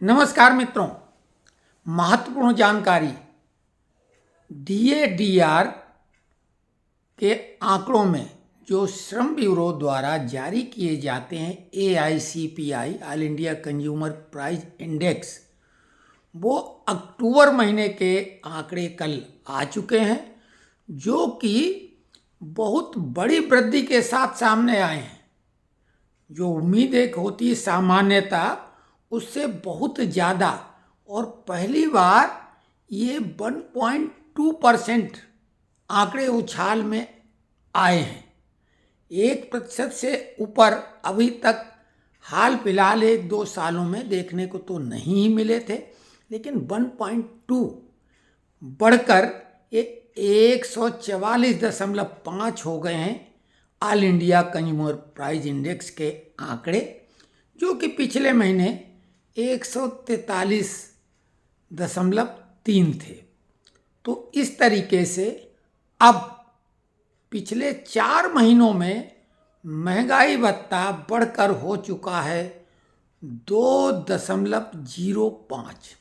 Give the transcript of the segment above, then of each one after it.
नमस्कार मित्रों, महत्वपूर्ण जानकारी DADR के आंकड़ों में जो श्रम ब्यूरो द्वारा जारी किए जाते हैं AICPI all India consumer price index, वो अक्टूबर महीने के आंकड़े कल आ चुके हैं, जो कि बहुत बड़ी वृद्धि के साथ सामने आए हैं। जो उम्मीद एक होती है सामान्यता, उससे बहुत ज़्यादा, और पहली बार ये 1.2% आंकड़े उछाल में आए हैं। 1% से ऊपर अभी तक हाल फिलहाल 1-2 सालों में देखने को तो नहीं ही मिले थे, लेकिन 1.2 बढ़कर ये 144.5 हो गए हैं all India consumer price index के आंकड़े, जो कि पिछले महीने 143.3 थे। तो इस तरीके से अब पिछले 4 महीनों में महंगाई भत्ता बढ़कर हो चुका है 2.05।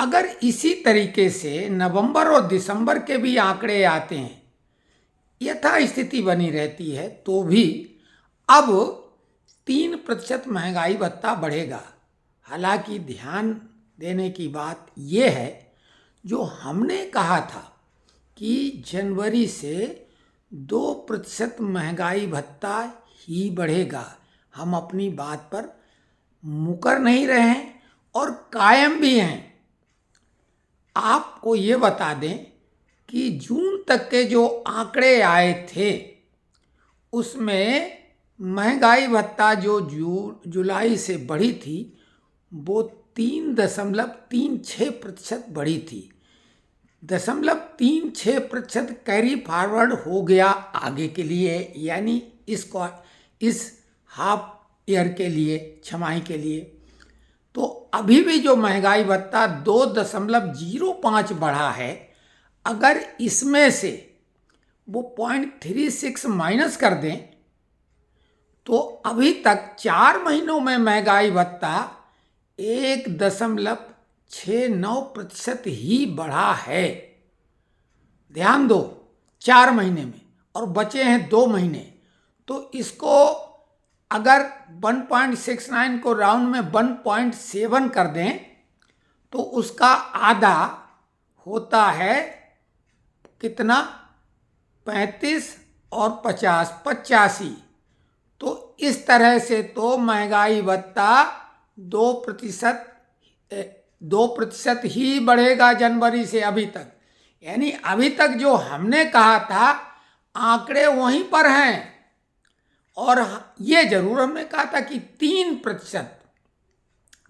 अगर इसी तरीके से नवंबर और दिसंबर के भी आंकड़े आते हैं, यथा स्थिति बनी रहती है, तो भी अब 3% महंगाई भत्ता बढ़ेगा। हालांकि ध्यान देने की बात यह है, जो हमने कहा था कि जनवरी से 2% महंगाई भत्ता ही बढ़ेगा, हम अपनी बात पर मुकर नहीं रहे हैं और कायम भी हैं। आपको ये बता दें कि जून तक के जो आंकड़े आए थे, उसमें महंगाई भत्ता जो जुलाई से बढ़ी थी, वो 3.36% बढ़ी थी। 0.36% कैरी फॉरवर्ड हो गया आगे के लिए, यानी इस हाफ ईयर के लिए, छमाही के लिए। तो अभी भी जो महंगाई भत्ता 2.05 बढ़ा है, अगर इसमें से वो 0.36 माइनस कर दें, तो अभी तक 4 महीनों में महंगाई भत्ता 1.69% ही बढ़ा है। ध्यान दो, 4 महीने में, और बचे हैं 2 महीने। तो इसको अगर 1.69 को राउंड में 1.7 कर दें, तो उसका आधा होता है कितना? 35 और 50, 85। तो इस तरह से तो महंगाई भत्ता 2% ही बढ़ेगा जनवरी से अभी तक। यानी अभी तक जो हमने कहा था, आंकड़े वहीं पर हैं। और ये जरूर हमने कहा था कि 3%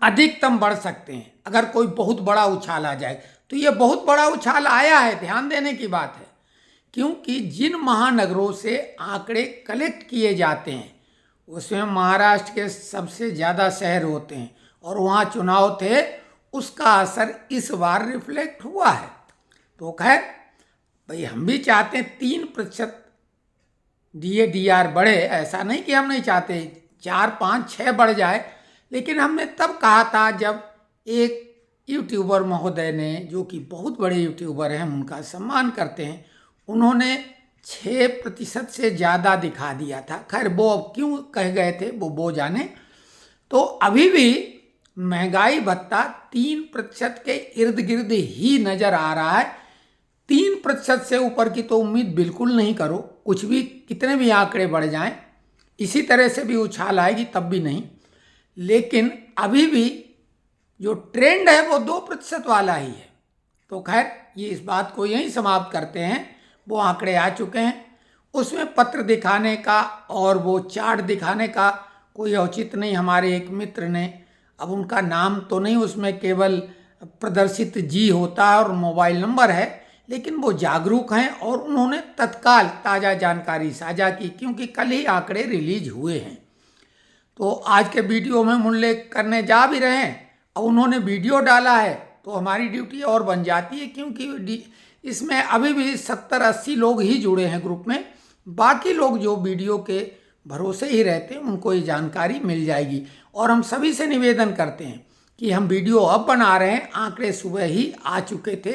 अधिकतम बढ़ सकते हैं अगर कोई बहुत बड़ा उछाल आ जाए। तो ये बहुत बड़ा उछाल आया है, ध्यान देने की बात है, क्योंकि जिन महानगरों से आंकड़े कलेक्ट किए जाते हैं, उसमें महाराष्ट्र के सबसे ज़्यादा शहर होते हैं, और वहाँ चुनाव थे, उसका असर इस बार रिफ्लेक्ट हुआ है। तो खैर भाई, हम भी चाहते हैं 3% DADR बढ़े, ऐसा नहीं कि हम नहीं चाहते 4, 5, 6 बढ़ जाए। लेकिन हमने तब कहा था जब एक यूट्यूबर महोदय ने, जो कि बहुत बड़े यूट्यूबर हैं, उनका सम्मान करते हैं, उन्होंने 6% से ज़्यादा दिखा दिया था। खैर वो अब क्यों कह गए थे वो जाने। तो अभी भी महंगाई भत्ता 3% के इर्द गिर्द ही नज़र आ रहा है। 3% से ऊपर की तो उम्मीद बिल्कुल नहीं करो, कुछ भी, कितने भी आंकड़े बढ़ जाएं, इसी तरह से भी उछाल आएगी तब भी नहीं। लेकिन अभी भी जो ट्रेंड है वो 2% वाला ही है। तो खैर, ये इस बात को यहीं समाप्त करते हैं। वो आंकड़े आ चुके हैं, उसमें पत्र दिखाने का और वो चार्ट दिखाने का कोई औचित्य नहीं। हमारे एक मित्र ने, अब उनका नाम तो नहीं उसमें केवल प्रदर्शित जी होता है और मोबाइल नंबर है, लेकिन वो जागरूक हैं और उन्होंने तत्काल ताज़ा जानकारी साझा की, क्योंकि कल ही आंकड़े रिलीज हुए हैं। तो आज के वीडियो में हम उल्लेख करने जा भी रहे हैं। अब उन्होंने वीडियो डाला है तो हमारी ड्यूटी और बन जाती है, क्योंकि इसमें अभी भी 70-80 लोग ही जुड़े हैं ग्रुप में। बाकी लोग जो वीडियो के भरोसे ही रहते हैं, उनको ये जानकारी मिल जाएगी। और हम सभी से निवेदन करते हैं कि हम वीडियो अब बना रहे हैं, आंकड़े सुबह ही आ चुके थे।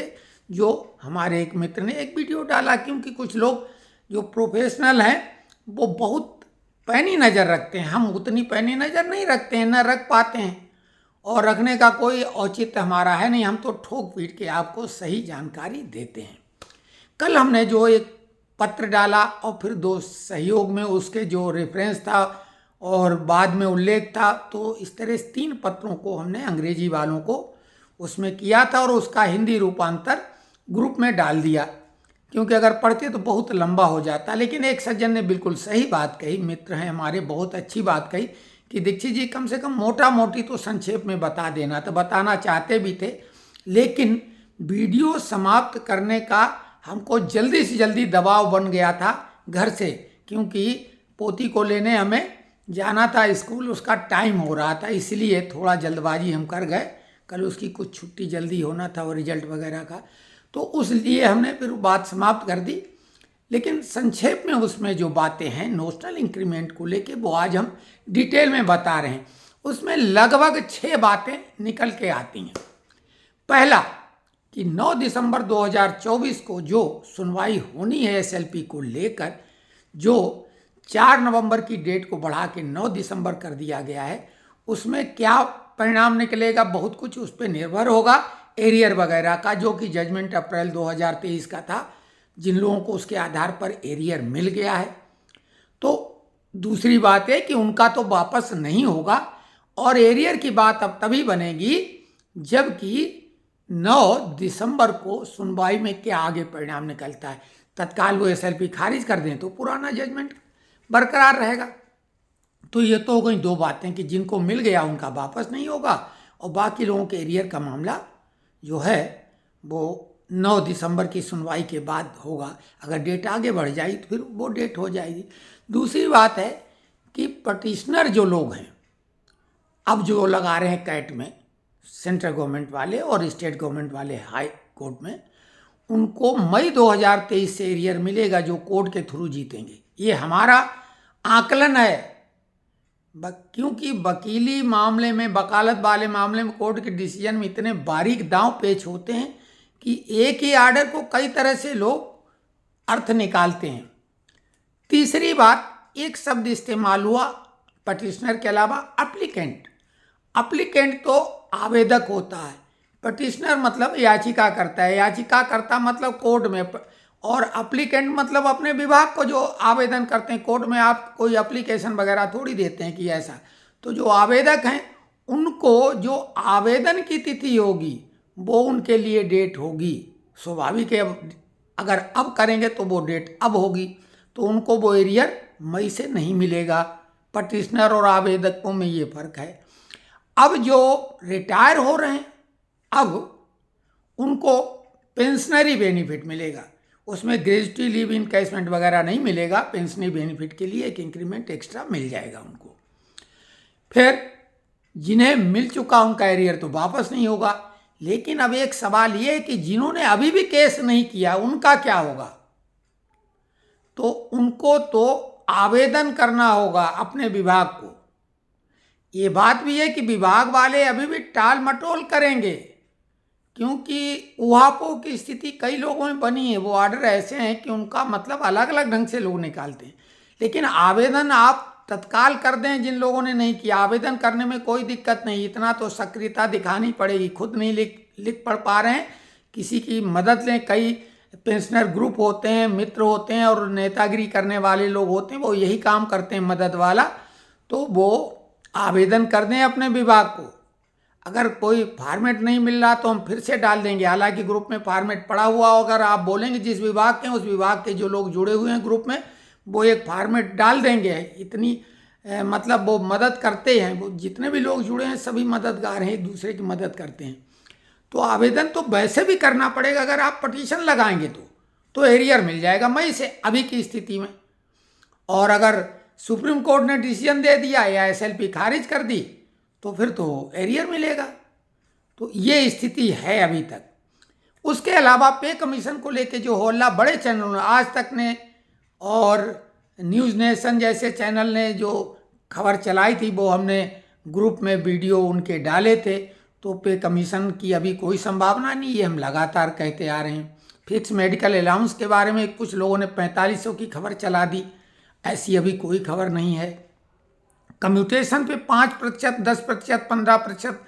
जो हमारे एक मित्र ने एक वीडियो डाला, क्योंकि कुछ लोग जो प्रोफेशनल हैं वो बहुत पैनी नज़र रखते हैं, हम उतनी पैनी नज़र नहीं रखते हैं, न रख पाते हैं, और रखने का कोई औचित्य हमारा है नहीं। हम तो ठोक पीट के आपको सही जानकारी देते हैं। कल हमने जो एक पत्र डाला और फिर 2 सहयोग में उसके जो रेफरेंस था और बाद में उल्लेख था, तो इस तरह से 3 पत्रों को हमने अंग्रेजी वालों को उसमें किया था और उसका हिंदी रूपांतर ग्रुप में डाल दिया, क्योंकि अगर पढ़ते तो बहुत लंबा हो जाता। लेकिन एक सज्जन ने बिल्कुल सही बात कही, मित्र हैं हमारे, बहुत अच्छी बात कही कि दीक्षित जी कम से कम मोटा मोटी तो संक्षेप में बता देना। तो बताना चाहते भी थे, लेकिन वीडियो समाप्त करने का हमको जल्दी से जल्दी दबाव बन गया था घर से, क्योंकि पोती को लेने हमें जाना था स्कूल, उसका टाइम हो रहा था, इसलिए थोड़ा जल्दबाजी हम कर गए। कल उसकी कुछ छुट्टी जल्दी होना था और रिजल्ट वगैरह का, तो उस लिए हमने फिर बात समाप्त कर दी। लेकिन संक्षेप में उसमें जो बातें हैं नोशनल इंक्रीमेंट को लेके, वो आज हम डिटेल में बता रहे हैं। उसमें लगभग 6 बातें निकल के आती हैं। पहला कि 9 दिसंबर 2024 को जो सुनवाई होनी है एसएलपी को लेकर, जो 4 नवंबर की डेट को बढ़ा के 9 दिसंबर कर दिया गया है, उसमें क्या परिणाम निकलेगा बहुत कुछ उस पर निर्भर होगा। एरियर वगैरह का, जो कि जजमेंट अप्रैल 2023 का था, जिन लोगों को उसके आधार पर एरियर मिल गया है, तो दूसरी बात है कि उनका तो वापस नहीं होगा। और एरियर की बात अब तभी बनेगी जबकि 9 दिसंबर को सुनवाई में क्या आगे परिणाम निकलता है। तत्काल वो एसएलपी खारिज कर दें तो पुराना जजमेंट बरकरार रहेगा। तो ये तो हो गई 2 बातें कि जिनको मिल गया उनका वापस नहीं होगा, और बाकी लोगों के एरियर का मामला जो है वो 9 दिसंबर की सुनवाई के बाद होगा। अगर डेट आगे बढ़ जाएगी तो फिर वो डेट हो जाएगी। दूसरी बात है कि पटिशनर जो लोग हैं अब जो लगा रहे हैं कैट में, सेंट्रल गवर्नमेंट वाले और स्टेट गवर्नमेंट वाले हाई कोर्ट में, उनको मई 2023 से एरियर मिलेगा जो कोर्ट के थ्रू जीतेंगे। ये हमारा आकलन है, क्योंकि वकीली मामले में, वकालत वाले मामले में कोर्ट के डिसीजन में इतने बारीक दांव पेच होते हैं कि एक ही आर्डर को कई तरह से लोग अर्थ निकालते हैं। तीसरी बात, एक शब्द इस्तेमाल हुआ पटिशनर के अलावा, अप्लीकेंट। अप्लीकेंट तो आवेदक होता है, पटिशनर मतलब याचिका करता है, याचिका करता मतलब कोर्ट में, और अप्लीकेंट मतलब अपने विभाग को जो आवेदन करते हैं। कोर्ट में आप कोई एप्लीकेशन वगैरह थोड़ी देते हैं कि ऐसा। तो जो आवेदक हैं उनको जो आवेदन की तिथि होगी वो उनके लिए डेट होगी। स्वाभाविक है, अगर अब करेंगे तो वो डेट अब होगी, तो उनको वो एरियर मई से नहीं मिलेगा। पटिशनर और आवेदकों में ये फर्क है। अब जो रिटायर हो रहे हैं अब उनको पेंशनरी बेनिफिट मिलेगा, उसमें ग्रेजुटी लीव इनकैशमेंट वगैरह नहीं मिलेगा। पेंशनरी बेनिफिट के लिए एक इंक्रीमेंट एक्स्ट्रा मिल जाएगा उनको। फिर जिन्हें मिल चुका उनका एरियर तो वापस नहीं होगा। लेकिन अब एक सवाल ये है कि जिन्होंने अभी भी केस नहीं किया उनका क्या होगा। तो उनको तो आवेदन करना होगा अपने विभाग को। ये बात भी है कि विभाग वाले अभी भी टाल मटोल करेंगे, क्योंकि उहापों की स्थिति कई लोगों में बनी है। वो ऑर्डर ऐसे हैं कि उनका मतलब अलग अलग ढंग से लोग निकालते हैं। लेकिन आवेदन आप तत्काल कर दें जिन लोगों ने नहीं किया। आवेदन करने में कोई दिक्कत नहीं, इतना तो सक्रियता दिखानी पड़ेगी। खुद नहीं लिख पढ़ पा रहे हैं, किसी की मदद लें। कई पेंशनर ग्रुप होते हैं, मित्र होते हैं और नेतागिरी करने वाले लोग होते हैं, वो यही काम करते हैं मदद वाला। तो वो आवेदन कर दें अपने विभाग को। अगर कोई फॉर्मेट नहीं मिल रहा तो हम फिर से डाल देंगे। हालांकि ग्रुप में फॉर्मेट पड़ा हुआ, अगर आप बोलेंगे जिस विभाग के उस विभाग के जो लोग जुड़े हुए हैं ग्रुप में, वो एक फॉर्मेट डाल देंगे। इतनी मतलब वो मदद करते हैं, वो जितने भी लोग जुड़े हैं सभी मददगार हैं, एक दूसरे की मदद करते हैं। तो आवेदन तो वैसे भी करना पड़ेगा। अगर आप पटिशन लगाएंगे तो एरियर मिल जाएगा मई से अभी की स्थिति में। और अगर सुप्रीम कोर्ट ने डिसीजन दे दिया या एसएलपी खारिज कर दी तो फिर तो एरियर मिलेगा। तो ये स्थिति है अभी तक। उसके अलावा पे कमीशन को लेके जो हल्ला बड़े चैनलों ने, आज तक ने और न्यूज़ नेशन जैसे चैनल ने जो खबर चलाई थी, वो हमने ग्रुप में वीडियो उनके डाले थे। तो पे कमीशन की अभी कोई संभावना नहीं, ये हम लगातार कहते आ रहे हैं। फिक्स मेडिकल अलाउंस के बारे में कुछ लोगों ने 4500 की खबर चला दी, ऐसी अभी कोई खबर नहीं है। कम्यूटेशन पे 5%, 10%, 15%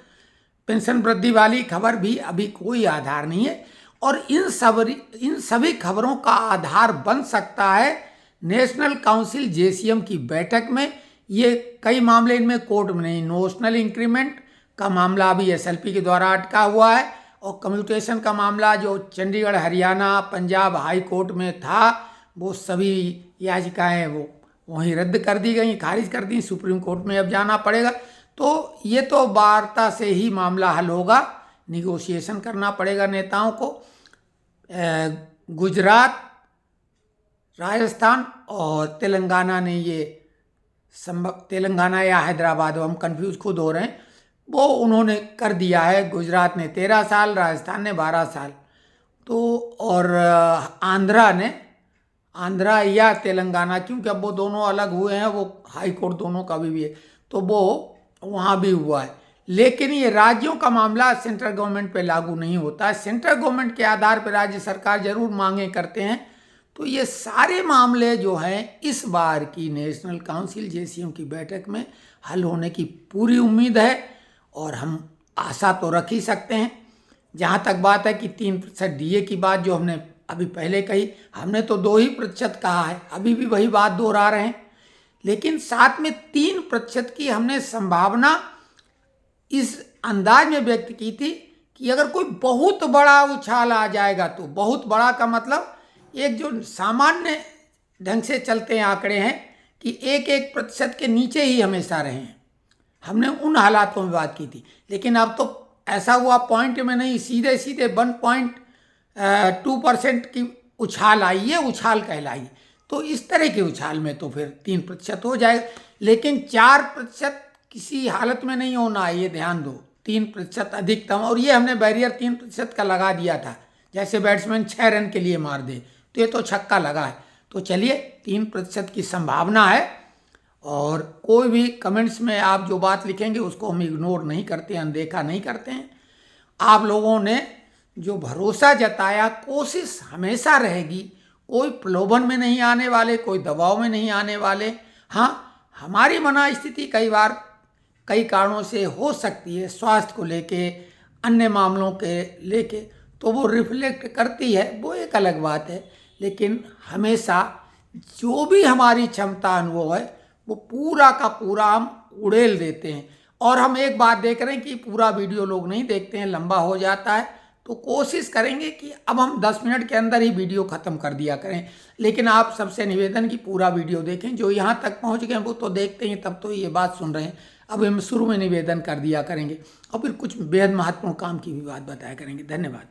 पेंशन वृद्धि वाली खबर भी अभी कोई आधार नहीं है। और इन सभी खबरों का आधार बन सकता है नेशनल काउंसिल जेसीएम की बैठक में। ये कई मामले इनमें कोर्ट में नहीं, नोशनल इंक्रीमेंट का मामला अभी एसएलपी के द्वारा अटका हुआ है, और कम्यूटेशन का मामला जो चंडीगढ़, हरियाणा, पंजाब हाई कोर्ट में था, वो सभी याचिकाएं वो वहीं रद्द कर दी गई, खारिज कर दी, सुप्रीम कोर्ट में अब जाना पड़ेगा। तो ये तो वार्ता से ही मामला हल होगा, निगोशिएशन करना पड़ेगा नेताओं को। गुजरात, राजस्थान और तेलंगाना ने ये तेलंगाना या हैदराबाद, हम कंफ्यूज खुद हो रहे हैं, वो उन्होंने कर दिया है। गुजरात ने 13 साल, राजस्थान ने 12 साल, तो और आंध्रा या तेलंगाना, क्योंकि अब वो दोनों अलग हुए हैं, वो हाई कोर्ट दोनों का भी है, तो वो वहाँ भी हुआ है। लेकिन ये राज्यों का मामला सेंट्रल गवर्नमेंट पे लागू नहीं होता है। सेंट्रल गवर्नमेंट के आधार पर राज्य सरकार जरूर मांगे करते हैं। तो ये सारे मामले जो हैं इस बार की नेशनल काउंसिल जेसीएम की बैठक में हल होने की पूरी उम्मीद है, और हम आशा तो रख ही सकते हैं। जहाँ तक बात है कि 3% डीए की बात जो हमने अभी पहले कही, हमने तो 2% कहा है, अभी भी वही बात दोहरा रहे हैं। लेकिन साथ में 3% की हमने संभावना इस अंदाज में व्यक्त की थी कि अगर कोई बहुत बड़ा उछाल आ जाएगा, तो बहुत बड़ा का मतलब एक जो सामान्य ढंग से चलते हैं आंकड़े हैं कि 1% के नीचे ही हमेशा रहे हैं, हमने उन हालातों में बात की थी। लेकिन अब तो ऐसा हुआ पॉइंट में नहीं, सीधे 1.2% की उछाल आई, ये उछाल कहलाई। तो इस तरह के उछाल में तो फिर 3% हो जाएगा, लेकिन 4% किसी हालत में नहीं होना है, ये ध्यान दो। 3% अधिकतम, और ये हमने बैरियर 3% का लगा दिया था। जैसे बैट्समैन 6 रन के लिए मार दे, तो ये तो छक्का लगा है। तो चलिए 3% की संभावना है, और कोई भी कमेंट्स में आप जो बात लिखेंगे उसको हम इग्नोर नहीं करते, अनदेखा नहीं करते हैं। आप लोगों ने जो भरोसा जताया, कोशिश हमेशा रहेगी, कोई प्रलोभन में नहीं आने वाले, कोई दबाव में नहीं आने वाले। हाँ, हमारी मना स्थिति कई बार कई कारणों से हो सकती है, स्वास्थ्य को लेके, अन्य मामलों के लेके, तो वो रिफ्लेक्ट करती है, वो एक अलग बात है। लेकिन हमेशा जो भी हमारी क्षमता अनुभव है वो पूरा का पूरा हम उड़ेल देते हैं। और हम एक बात देख रहे हैं कि पूरा वीडियो लोग नहीं देखते हैं, लंबा हो जाता है, तो कोशिश करेंगे कि अब हम 10 मिनट के अंदर ही वीडियो ख़त्म कर दिया करें। लेकिन आप सबसे निवेदन कि पूरा वीडियो देखें, जो यहाँ तक पहुँच गए वो तो देखते हैं, तब तो ये बात सुन रहे हैं। अब हम शुरू में निवेदन कर दिया करेंगे, और फिर कुछ बेहद महत्वपूर्ण काम की भी बात बताया करेंगे। धन्यवाद।